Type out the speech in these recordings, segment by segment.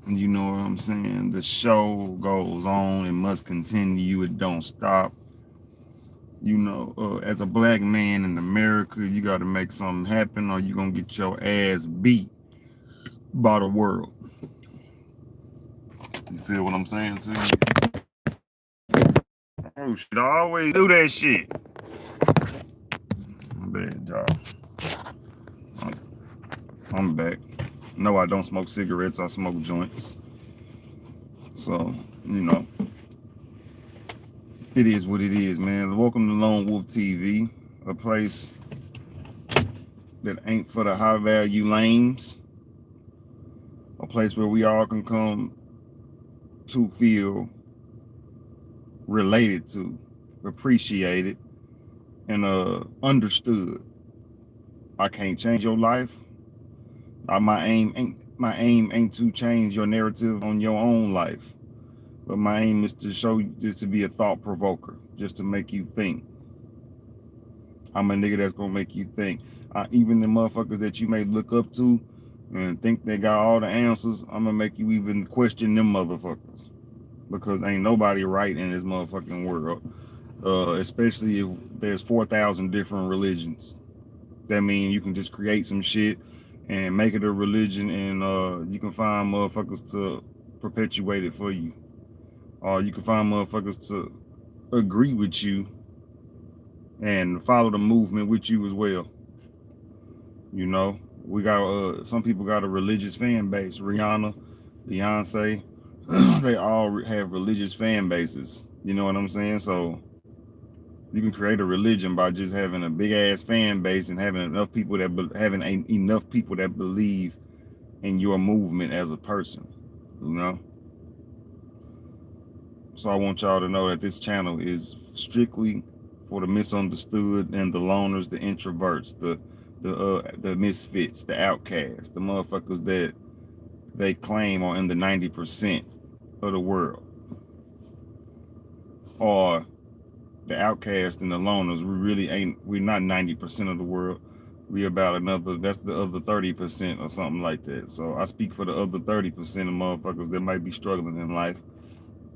You know what I'm saying? The show goes on. It must continue. It don't stop. As a black man in America, you got to make something happen or you're going to get your ass beat by the world. You feel what I'm saying to you? Oh, shit. I always do that shit. My bad, y'all. I'm back. No, I don't smoke cigarettes. I smoke joints. So, you know, it is what it is, man. Welcome to Lone Wolf TV, a place that ain't for the high value lames, a place where we all can come to feel related to, appreciated, and understood. I can't change your life. My aim ain't to change your narrative on your own life, but my aim is to show you, just to be a thought provoker, just to make you think. I'm a nigga that's gonna make you think. Even the motherfuckers that you may look up to and think they got all the answers, I'm gonna make you even question them motherfuckers, because ain't nobody right in this motherfucking world. Especially if there's 4,000 different religions. That means you can just create some shit and make it a religion, and you can find motherfuckers to perpetuate it for you, or you can find motherfuckers to agree with you and follow the movement with you as well. You know, we got some people got a religious fan base. Rihanna, Beyonce, they all have religious fan bases. You know what I'm saying? So you can create a religion by just having a big ass fan base and having enough people that believe in your movement as a person. You know. So I want y'all to know that this channel is strictly for the misunderstood and the loners, the introverts, the misfits, the outcasts, the motherfuckers that they claim are in the 90% of the world, or the outcasts and the loners. We're not 90% of the world. We about another, that's the other 30% or something like that. So I speak for the other 30% of motherfuckers that might be struggling in life.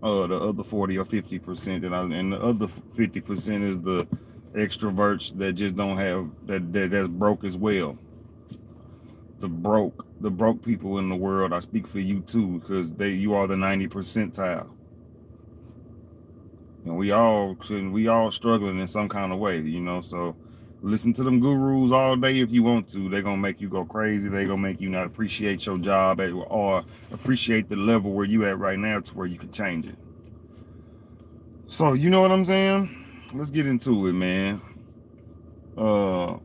The other 40 or 50% and the other 50% is the extroverts that just don't have that's broke as well. The broke people in the world. I speak for you too, because you are the 90 percentile, and we all struggling in some kind of way, So listen to them gurus all day if you want to. They're gonna make you go crazy. They're gonna make you not appreciate your job or appreciate the level where you at right now to where you can change it. So you know what I'm saying? Let's get into it, man. Uh,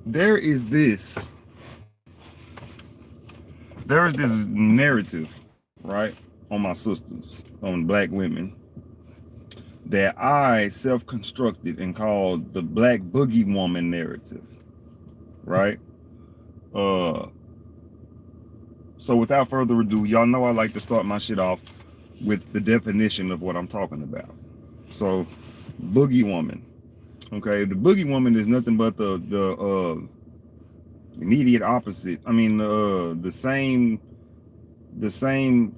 there is this narrative, right, on my sisters, on black women, that I self-constructed and called the Black Boogeywoman narrative, right? Uh, so without further ado, y'all know I like to start my shit off with the definition of what I'm talking about. So, Boogeywoman. Okay, the Boogeywoman is nothing but the immediate opposite. I mean, the same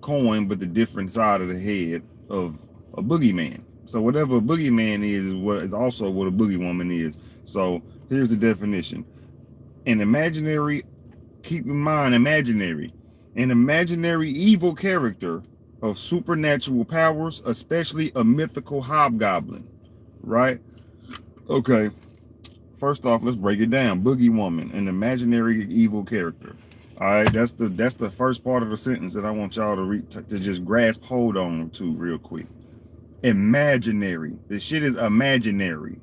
coin, but the different side of the head of a boogeyman. So whatever a boogeyman is what is also what a boogeywoman is. So here's the definition: an imaginary, keep in mind imaginary, an imaginary evil character of supernatural powers, especially a mythical hobgoblin. Right? Okay. First off, let's break it down. Boogeywoman, an imaginary evil character. All right, that's the first part of the sentence that I want y'all to just grasp hold on to real quick. Imaginary. This shit is imaginary.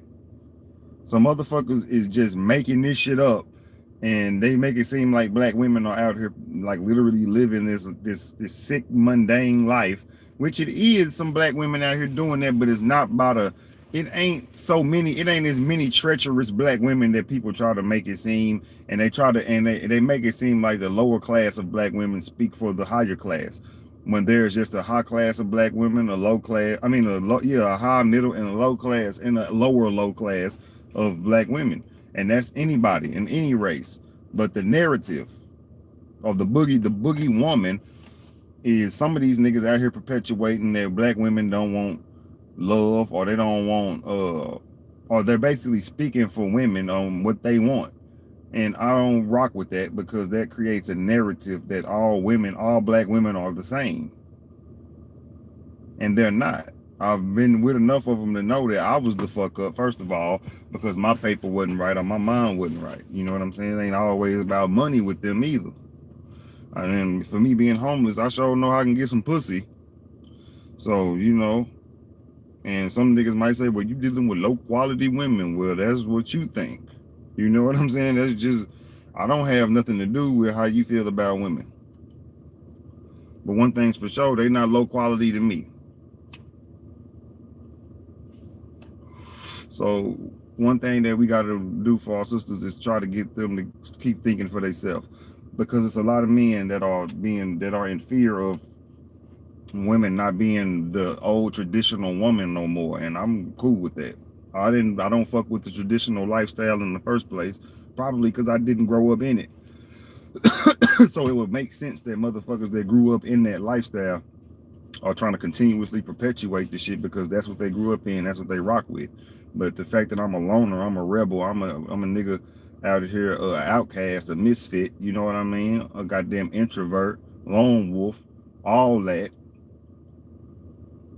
Some motherfuckers is just making this shit up, and they make it seem like black women are out here like literally living this sick mundane life, which it is. Some black women out here doing that, but it's not about it ain't as many treacherous black women that people try to make it seem, and they make it seem like the lower class of black women speak for the higher class, when there's just a high class of black women, a low class, a high, middle, and a low class, and a low class of black women. And that's anybody in any race. But the narrative of the boogie woman is some of these niggas out here perpetuating that black women don't want love, or they don't want or they're basically speaking for women on what they want. And I don't rock with that, because that creates a narrative that all women, all black women are the same. And they're not. I've been with enough of them to know that I was the fuck up, first of all, because my paper wasn't right or my mind wasn't right. You know what I'm saying? It ain't always about money with them either. And for me being homeless, I sure know I can get some pussy. So, you know, and some niggas might say, well, you dealing with low quality women. Well, that's what you think. You know what I'm saying? That's just, I don't have nothing to do with how you feel about women. But one thing's for sure, they not low quality to me. So one thing that we got to do for our sisters is try to get them to keep thinking for themselves, because it's a lot of men that are in fear of women not being the old traditional woman no more, and I'm cool with that. I don't fuck with the traditional lifestyle in the first place, probably because I didn't grow up in it. So it would make sense that motherfuckers that grew up in that lifestyle are trying to continuously perpetuate the shit, because that's what they grew up in, that's what they rock with. But the fact that I'm a loner, I'm a rebel, I'm a nigga out here, outcast, a misfit, you know what I mean? A goddamn introvert, lone wolf, all that.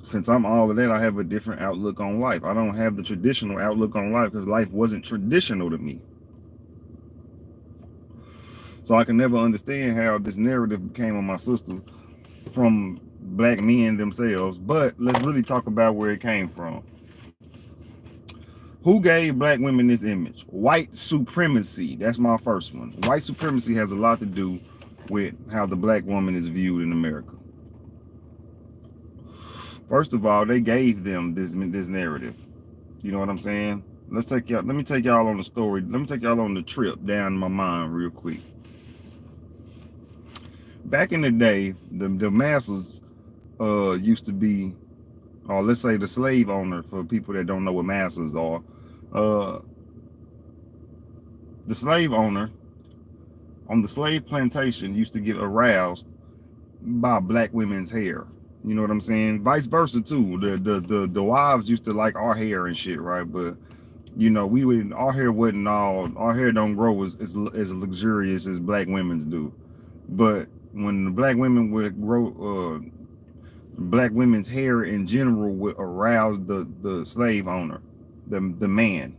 Since I'm all of that, I have a different outlook on life. I don't have the traditional outlook on life because life wasn't traditional to me. So I can never understand how this narrative became on my sisters from black men themselves. But let's really talk about where it came from. Who gave black women this image? White supremacy. That's my first one. White supremacy has a lot to do with how the black woman is viewed in America. First of all, they gave them this narrative. You know what I'm saying? Let me take y'all on the story. Let me take y'all on the trip down my mind real quick. Back in the day, the masses used to be, or let's say the slave owner, for people that don't know what masters are. The slave owner on the slave plantation used to get aroused by black women's hair. You know what I'm saying? Vice versa too. The wives used to like our hair and shit, right? But you know, our hair wasn't our hair don't grow as luxurious as black women's do. But when the black women would grow, black women's hair in general would arouse the slave owner, the man,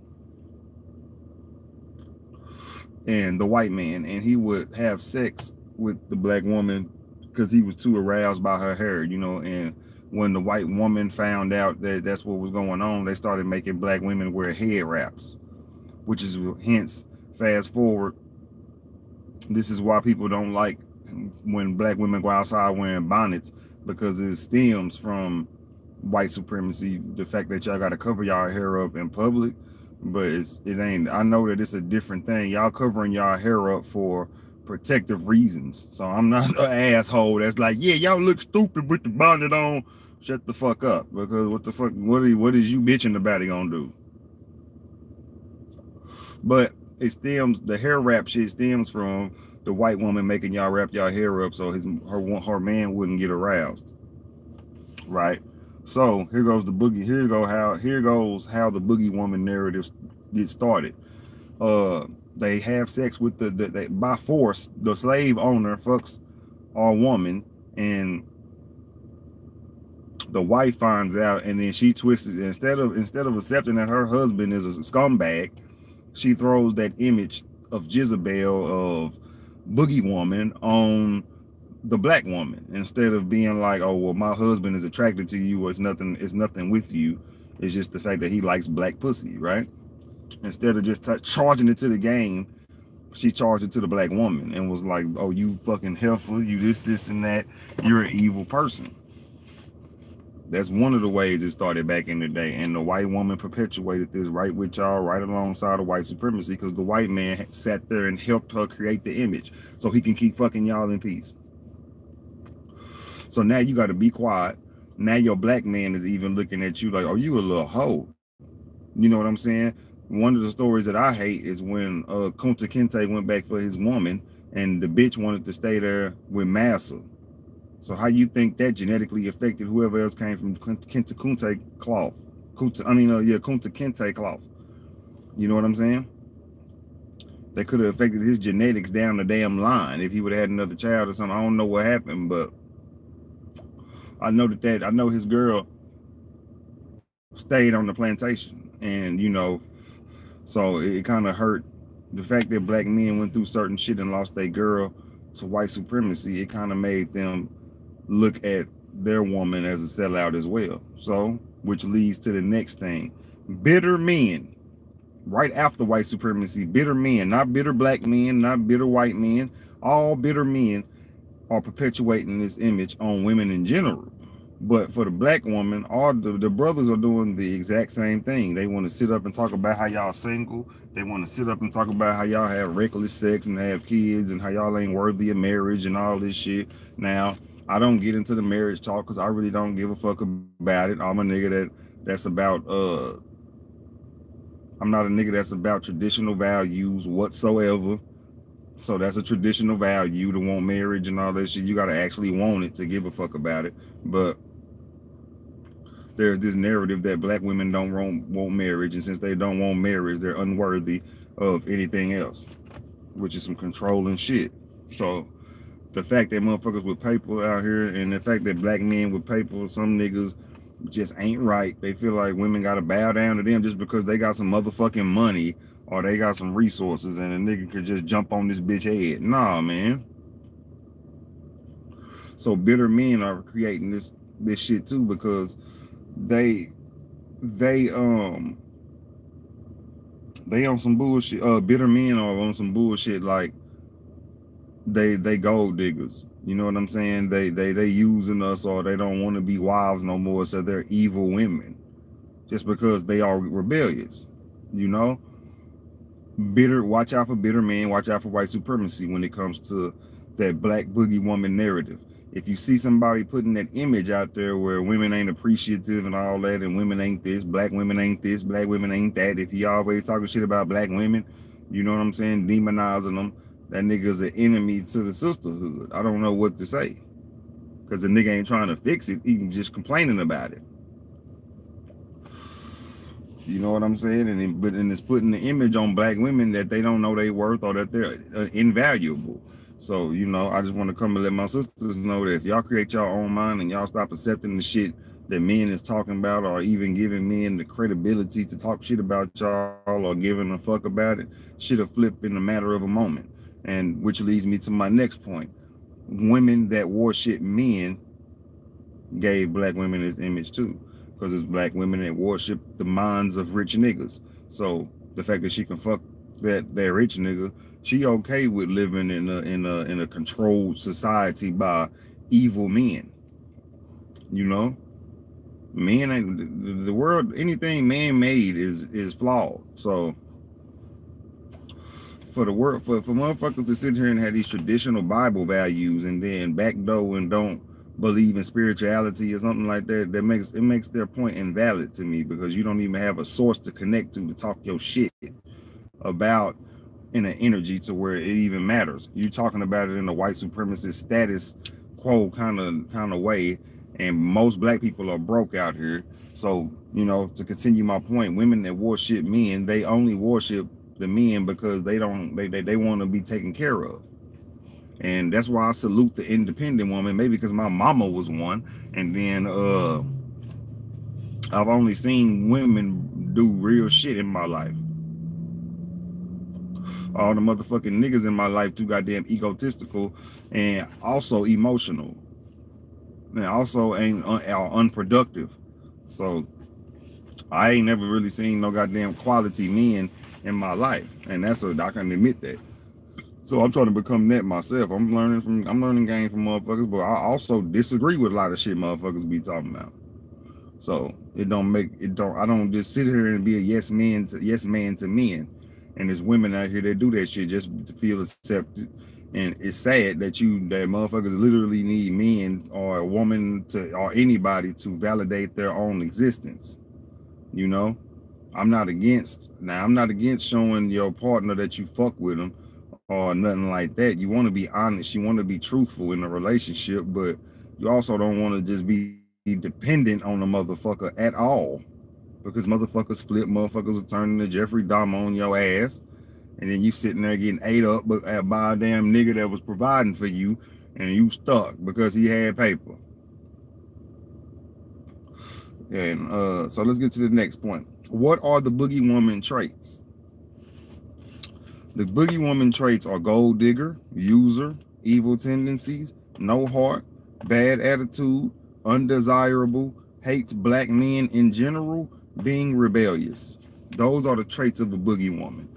and the white man, and he would have sex with the black woman because he was too aroused by her hair, you know. And when the white woman found out that that's what was going on, they started making black women wear head wraps, which is hence, fast forward, this is why people don't like when black women go outside wearing bonnets, because it stems from white supremacy, the fact that y'all got to cover y'all hair up in public. But it ain't, I know that it's a different thing. Y'all covering y'all hair up for protective reasons. So I'm not an asshole that's like, yeah, y'all look stupid with the bonnet on. Shut the fuck up, because what the fuck, what is you bitching about it gonna do? But it stems, the hair wrap shit stems from the white woman making y'all wrap y'all hair up so her man wouldn't get aroused, right? So here goes the boogie. Here goes how the Boogeywoman narrative gets started. They have sex with they, by force. The slave owner fucks our woman, and the wife finds out, and then she twists it. Instead of accepting that her husband is a scumbag, she throws that image of Jezebel, of Boogeywoman, on the black woman, instead of being like, oh well, my husband is attracted to you, or it's nothing with you, it's just the fact that he likes black pussy, right? Instead of just charging it to the game, she charged it to the black woman and was like, oh, you fucking heifer, you this and that, you're an evil person. That's one of the ways it started back in the day, and the white woman perpetuated this right with y'all, right alongside of white supremacy, because the white man sat there and helped her create the image so he can keep fucking y'all in peace. So now you got to be quiet. Now your black man is even looking at you like, oh, you a little hoe. You know what I'm saying? One of the stories that I hate is when Kunta Kinte went back for his woman, and the bitch wanted to stay there with Massa. So how you think that genetically affected whoever else came from Kunta Kinte cloth? Kunta Kinte cloth. You know what I'm saying? That could have affected his genetics down the damn line if he would have had another child or something. I don't know what happened, but I know his girl stayed on the plantation, and so it kind of hurt. The fact that black men went through certain shit and lost their girl to white supremacy, it kind of made them look at their woman as a sellout as well. So, which leads to the next thing. Bitter men, right after white supremacy, bitter men, not bitter black men, not bitter white men, all bitter men are perpetuating this image on women in general. But for the black woman, all the brothers are doing the exact same thing. They want to sit up and talk about how y'all single. They want to sit up and talk about how y'all have reckless sex and have kids and how y'all ain't worthy of marriage and all this shit. Now, I don't get into the marriage talk because I really don't give a fuck about it. I'm a nigga that's about I'm not a nigga that's about traditional values whatsoever. So that's a traditional value to want marriage and all that shit. You gotta actually want it to give a fuck about it. But there's this narrative that black women don't want marriage, and since they don't want marriage, they're unworthy of anything else, which is some controlling shit. So the fact that motherfuckers with paper out here, and the fact that black men with paper, some niggas just ain't right. They feel like women gotta bow down to them just because they got some motherfucking money or they got some resources, and a nigga could just jump on this bitch head. Nah, man. So bitter men are creating this shit too because they they um they on some bullshit. Bitter men are on some bullshit like they gold diggers. You know what I'm saying? They using us, or they don't want to be wives no more, so they're evil women just because they are rebellious. You know, bitter. Watch out for bitter men. Watch out for white supremacy when it comes to that black boogie woman narrative. If you see somebody putting that image out there where women ain't appreciative and all that, and women ain't this, black women ain't this, black women ain't that, if he always talking shit about black women, you know what I'm saying, demonizing them, that nigga's an enemy to the sisterhood. I don't know what to say. Because the nigga ain't trying to fix it, he just complaining about it. You know what I'm saying? But it's putting the image on black women that they don't know their worth or that they're invaluable. So, I just want to come and let my sisters know that if y'all create your own mind and y'all stop accepting the shit that men is talking about, or even giving men the credibility to talk shit about y'all or giving a fuck about it, shit'll flip in a matter of a moment. And which leads me to my next point. Women that worship men gave black women this image too, because it's black women that worship the minds of rich niggas. So the fact that she can fuck that rich nigga, she okay with living in a controlled society by evil men. Men ain't the world. Anything man made is flawed. So for motherfuckers to sit here and have these traditional Bible values and then backdoor and don't believe in spirituality or something like that, it makes their point invalid to me, because you don't even have a source to connect to talk your shit about in an energy to where it even matters. You talking about it in a white supremacist status quo kind of way, and most black people are broke out here. So, to continue my point, women that worship men, they only worship the men because they want to be taken care of. And that's why I salute the independent woman, maybe because my mama was one. And then I've only seen women do real shit in my life. All the motherfucking niggas in my life too goddamn egotistical and also emotional. And also ain't unproductive. So I ain't never really seen no goddamn quality men in my life. And I can admit that. So I'm trying to become that myself. I'm learning game from motherfuckers, but I also disagree with a lot of shit motherfuckers be talking about. So I don't just sit here and be a yes man to men. And there's women out here that do that shit just to feel accepted. And it's sad that motherfuckers literally need men or a woman or anybody to validate their own existence. I'm not against showing your partner that you fuck with them or nothing like that. You want to be honest, you want to be truthful in a relationship, but You also don't want to just be dependent on the motherfucker at all, because motherfuckers flip, motherfuckers are turning to Jeffrey Dahmer on your ass, and then you sitting there getting ate up by a damn nigga that was providing for you, and you stuck because he had paper. And so let's get to the next point. What are the boogie woman traits? The boogie woman traits are gold digger, user, evil tendencies, no heart, bad attitude, undesirable, hates black men in general, being rebellious. Those are the traits of a boogie woman.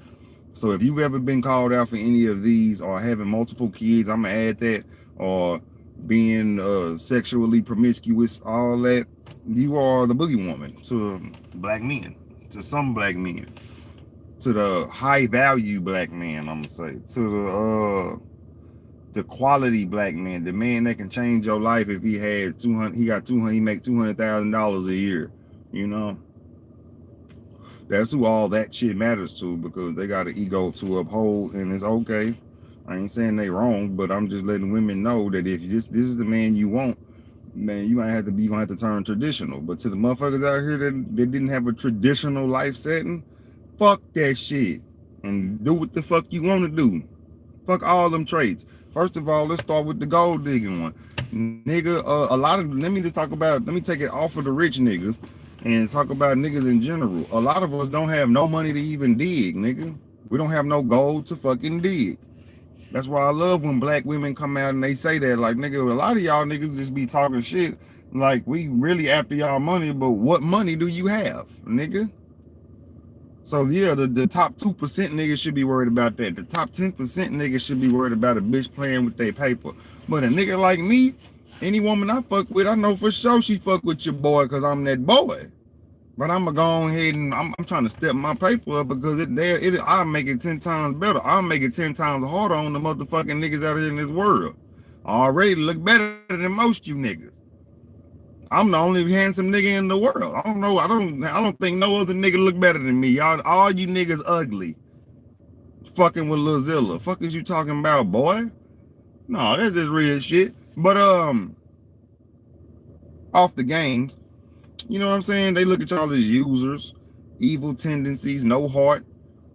So if you've ever been called out for any of these, or having multiple kids, I'm gonna add that, or being sexually promiscuous, all that, you are the boogie woman to black men, to some black men, to the high value black man, I'm gonna say, to the quality black man, the man that can change your life if he had 200, he make $200,000 a year, you know. That's who all that shit matters to, because they got an ego to uphold, and it's okay. I ain't saying they wrong, but I'm just letting women know that if this is the man you want, man, you gonna have to turn traditional. But to the motherfuckers out here that didn't have a traditional life setting, fuck that shit and do what the fuck you want to do. Fuck all them traits. First of all, let's start with the gold digging one. Nigga, let me take it off of the rich niggas and talk about niggas in general. A lot of us don't have no money to even dig, nigga. We don't have no gold to fucking dig. That's why I love when black women come out and they say that, like, nigga, a lot of y'all niggas just be talking shit like we really after y'all money, but what money do you have, nigga? So yeah, the top 2% niggas should be worried about that. The top 10% niggas should be worried about a bitch playing with their paper. But a nigga like me, any woman I fuck with, I know for sure she fuck with your boy because I'm that boy. But I'm gonna go ahead and I'm trying to step my paper up, because I'll make it 10 times better. I'll make it 10 times harder on the motherfucking niggas out here in this world. I already look better than most you niggas. I'm the only handsome nigga in the world. I don't know. I don't think no other nigga look better than me. Y'all, all you niggas ugly. Fucking with Lil Zilla. Fuck is you talking about, boy? No, that's just real shit. But off the games, you know what I'm saying? They look at y'all as users, evil tendencies, no heart.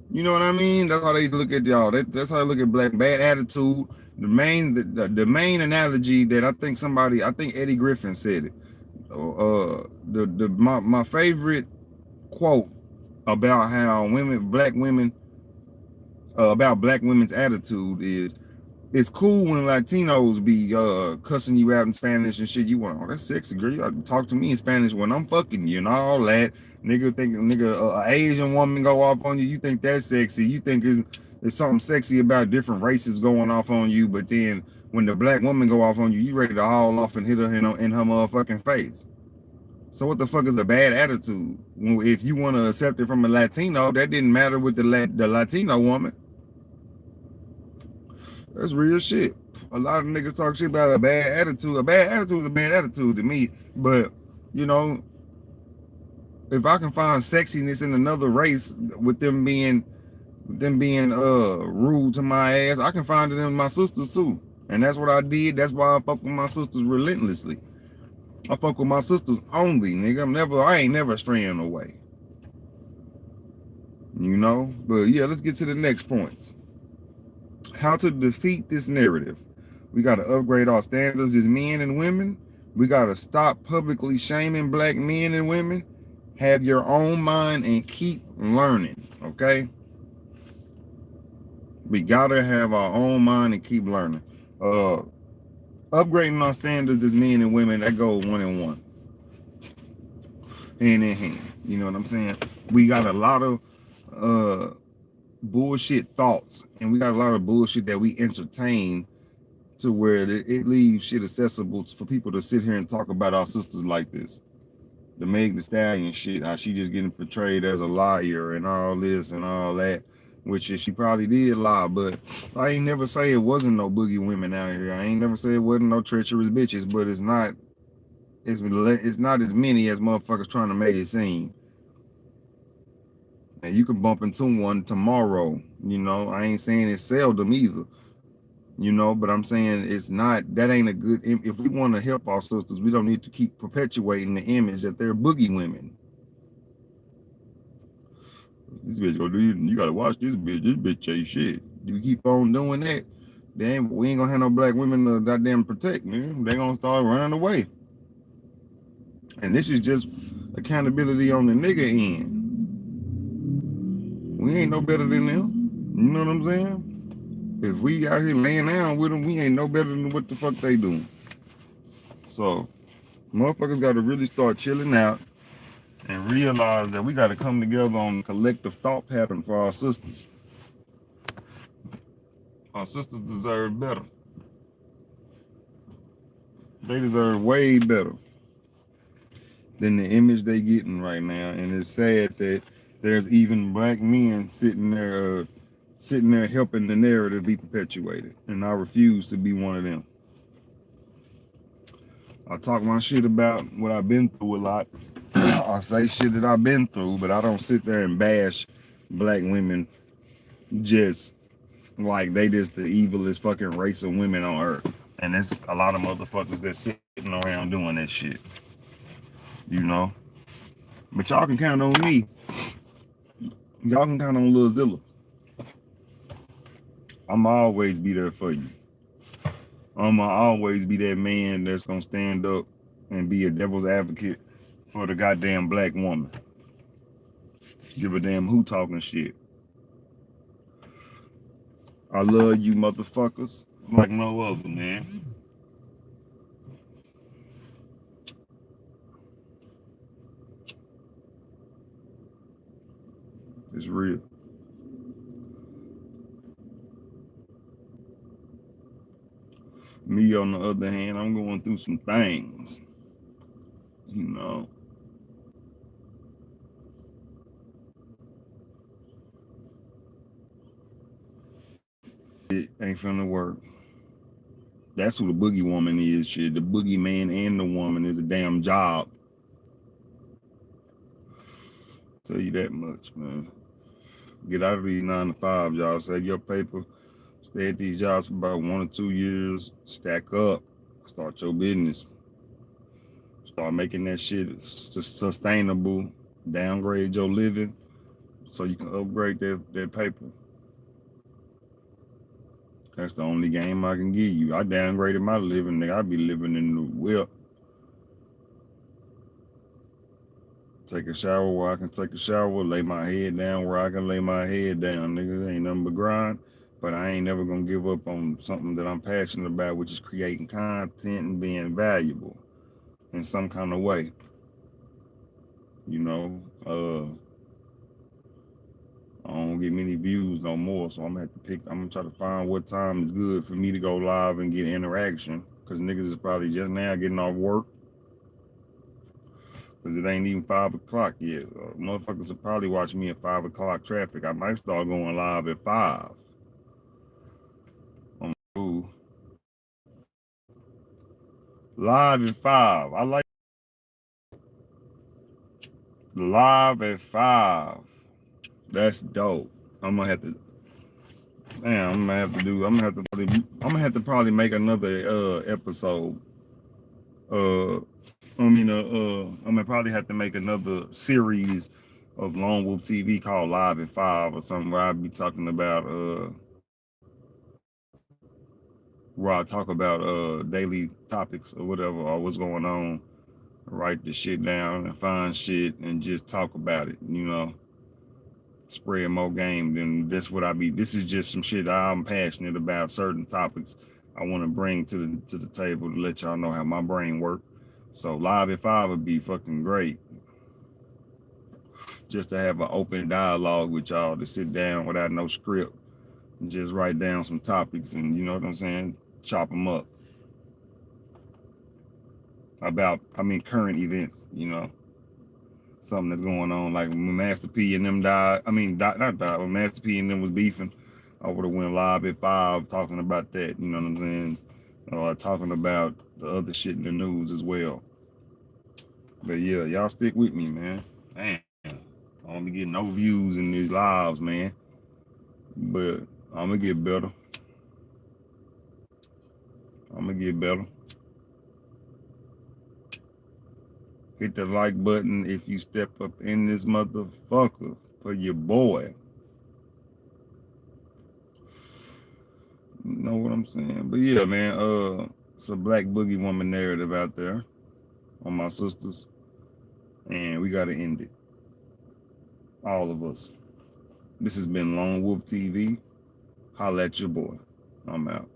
You know what I mean? That's how they look at y'all. That's how they look at black. Bad attitude. The main analogy that I think Eddie Griffin said it. My favorite quote about how black women, about black women's attitude is, it's cool when Latinos be cussing you out in Spanish and shit. You want, oh, that's sexy, girl. You got to talk to me in Spanish when I'm fucking you and all that. Nigga, Asian woman go off on you. You think that's sexy. You think it's something sexy about different races going off on you. But then when the black woman go off on you, you ready to haul off and hit her in her motherfucking face. So what the fuck is a bad attitude? If you want to accept it from a Latino, that didn't matter with the Latino woman. That's real shit. A lot of niggas talk shit about a bad attitude. A bad attitude is a bad attitude to me. But, you know, if I can find sexiness in another race with them being rude to my ass, I can find it in my sisters too. And that's what I did. That's why I fuck with my sisters relentlessly. I fuck with my sisters only, nigga. I ain't never straying away. You know? But yeah, let's get to the next points. How to defeat this narrative. We got to upgrade our standards as men and women. We got to stop publicly shaming black men and women. Have your own mind and keep learning, okay? We got to have our own mind and keep learning. Upgrading our standards as men and women, that goes one in one. Hand in hand. You know what I'm saying? We got a lot of bullshit thoughts, and we got a lot of bullshit that we entertain, to where it leaves shit accessible for people to sit here and talk about our sisters like this. The Meg Thee Stallion shit, how she just getting portrayed as a liar and all this and all that, which she probably did lie, but I ain't never say it wasn't no boogie women out here. I ain't never say it wasn't no treacherous bitches, but it's not as many as motherfuckers trying to make it seem. And you can bump into one tomorrow. You know, I ain't saying it's seldom either. you know, but I'm saying it's not, that ain't a good, if we want to help our sisters, we don't need to keep perpetuating the image that they're boogie women. This bitch go, you gotta watch this bitch ain't shit. You keep on doing that, then we ain't gonna have no black women to goddamn protect, man. They gonna start running away. And this is just accountability on the nigga end. We ain't no better than them. You know what I'm saying? If we out here laying down with them, we ain't no better than what the fuck they doing. So, motherfuckers got to really start chilling out and realize that we got to come together on a collective thought pattern for our sisters. Our sisters deserve better. They deserve way better than the image they getting right now. And it's sad that there's even black men sitting there helping the narrative be perpetuated. And I refuse to be one of them. I talk my shit about what I've been through a lot. I say shit that I've been through, but I don't sit there and bash black women just like they just the evilest fucking race of women on earth. And there's a lot of motherfuckers that's sitting around doing that shit. You know? But y'all can count on me. Y'all can count on Lil Zilla. I'ma always be there for you. I'ma always be that man that's gonna stand up and be a devil's advocate for the goddamn black woman. Give a damn who talking shit. I love you motherfuckers like no other, man. It's real. Me, on the other hand, I'm going through some things. You know. It ain't finna work. That's who the boogie woman is, shit. The boogie man and the woman is a damn job. Tell you that much, man. Get out of these 9 to 5, y'all. Save your paper. Stay at these jobs for about 1 or 2 years. Stack up. Start your business. Start making that shit sustainable. Downgrade your living so you can upgrade that paper. That's the only game I can give you. I downgraded my living, nigga. I be living in the whip. Take a shower where I can take a shower, lay my head down where I can lay my head down, nigga. Ain't nothing but grind. But I ain't never gonna give up on something that I'm passionate about, which is creating content and being valuable in some kind of way. You know, I don't get many views no more, so I'm gonna try to find what time is good for me to go live and get interaction. Cause niggas is probably just now getting off work. Cause it ain't even 5 o'clock yet. Motherfuckers will probably watch me at 5 o'clock traffic. I might start going live at 5. Ooh. Live at 5. I like live at 5. That's dope. I'm gonna have to. Damn, I'm gonna have to probably make another episode. I'm gonna probably have to make another series of LoneWolf TV called Live at 5 or something where I'll be talking about where I talk about daily topics or whatever or what's going on. Write the shit down and find shit and just talk about it, you know. Spread more game. Then that's what this is just some shit I'm passionate about, certain topics I want to bring to the table to let y'all know how my brain works. So Live at 5 would be fucking great. Just to have an open dialogue with y'all, to sit down without no script and just write down some topics and, you know what I'm saying, chop them up about, current events, you know, something that's going on, like when Master P and them died, not died, when Master P and them was beefing, I would have went live at 5 talking about that, you know what I'm saying, or talking about the other shit in the news as well. But yeah, y'all stick with me, man. Damn, I don't be getting no views in these lives, man. But I'm gonna get better. I'm gonna get better. Hit the like button if you step up in this motherfucker for your boy. You know what I'm saying? But yeah, man, it's a black boogie woman narrative out there on my sisters. And we gotta end it. All of us. This has been Lone Wolf TV. Holla at your boy. I'm out.